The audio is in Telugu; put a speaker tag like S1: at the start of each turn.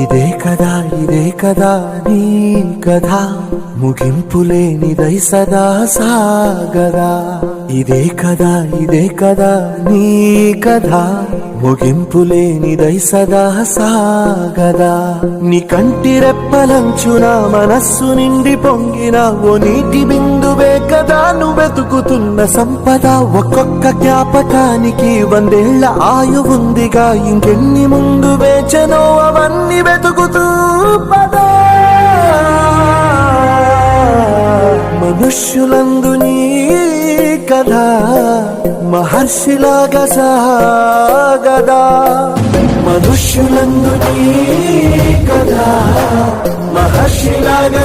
S1: ఇదే కదా నీ కథ ముగింపులేనిదై సదా సాగదా ఇదే కదా నీ కథ ముగింపులేనిదై సదా సాగదా నీ కంటి రెప్పలంచున మనస్సు నిండి పొంగిన ఓ నీటి బిందువే కదా నువ్వెతుకుతున్న సంపద ఒక్కొక్క జ్ఞాపకానికి 100 ఏళ్ల ఆయువుందిగా ఇంకెన్ని ముందు వేచనో అవన్నీ వెతుకుతూ పదా మనుష్యులందు నీ కథ మహర్షిలాగా సాగదా మనుష్యులందు నీ కథ మహర్షిలాగా